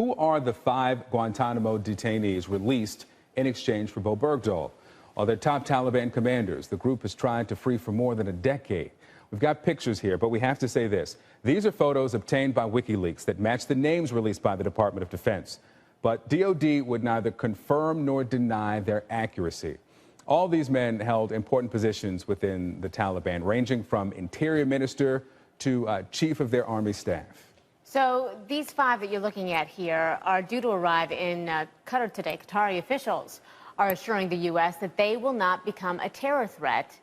Who are the 5 Guantanamo detainees released in exchange for Bo Bergdahl? Well, they're top Taliban commanders. The group has tried to free for more than a decade. We've got pictures here, but we have to say this. These are photos obtained by WikiLeaks that match the names released by the Department of Defense. But DOD would neither confirm nor deny their accuracy. All these men held important positions within the Taliban, ranging from interior minister to chief of their army staff. So these 5 that you're looking at here are due to arrive in Qatar today. Qatari officials are assuring the U.S. that they will not become a terror threat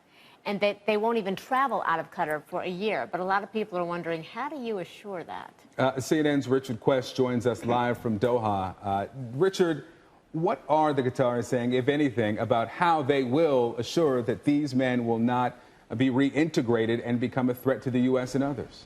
and that they won't even travel out of Qatar for a year. But a lot of people are wondering, how do you assure that? CNN's Richard Quest joins us live from Doha. Richard, what are the Qataris saying, if anything, about how they will assure that these men will not be reintegrated and become a threat to the U.S. and others?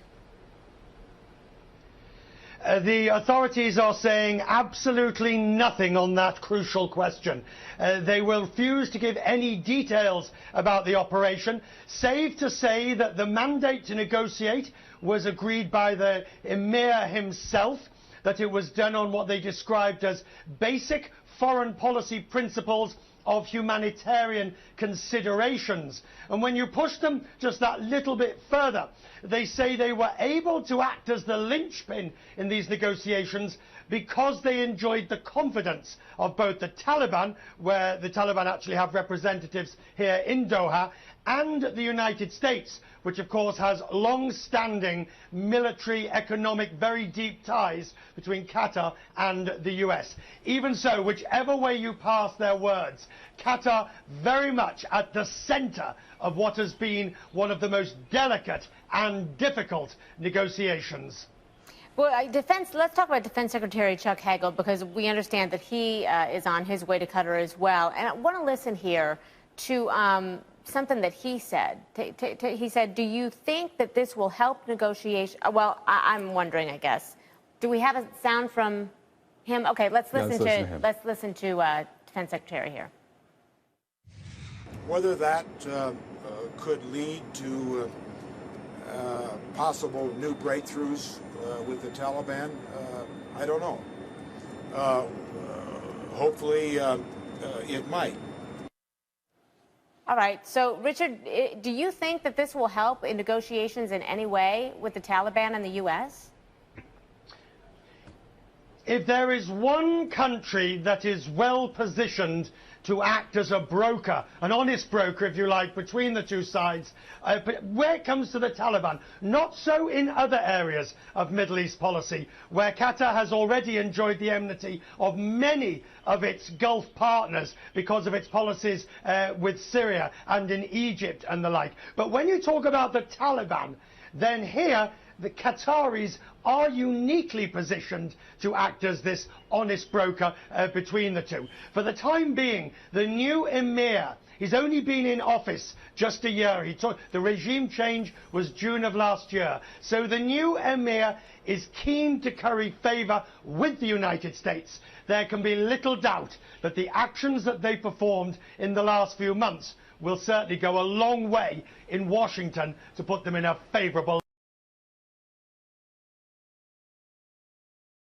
The authorities are saying absolutely nothing on that crucial question. They will refuse to give any details about the operation, save to say that the mandate to negotiate was agreed by the Emir himself, that it was done on what they described as basic foreign policy principles of humanitarian considerations. And when you push them just that little bit further, they say they were able to act as the linchpin in these negotiations because they enjoyed the confidence of both the Taliban, where the Taliban actually have representatives here in Doha, and the United States, which of course has long-standing military, economic, very deep ties between Qatar and the US. Even so, whichever way you pass their words, Qatar very much at the center of what has been one of the most delicate and difficult negotiations. Well, let's talk about Defense Secretary Chuck Hagel, because we understand that he is on his way to Qatar as well. And I want to listen here to something that he said. He said, do you think that this will help negotiation? Well, I'm wondering, I guess. Do we have a sound from him? Okay, let's listen to Defense Secretary here. Whether that could lead to possible new breakthroughs with the Taliban, I don't know. Hopefully it might. All right. So, Richard, do you think that this will help in negotiations in any way with the Taliban and the U.S.? If there is one country that is well positioned to act as a broker, an honest broker, if you like, between the two sides, where it comes to the Taliban, not so in other areas of Middle East policy, where Qatar has already enjoyed the enmity of many of its Gulf partners because of its policies with Syria and in Egypt and the like. But when you talk about the Taliban, then here the Qataris are uniquely positioned to act as this honest broker between the two. For the time being, the new emir, he's only been in office just a year. The regime change was June of last year. So the new emir is keen to curry favor with the United States. There can be little doubt that the actions that they performed in the last few months will certainly go a long way in Washington to put them in a favorable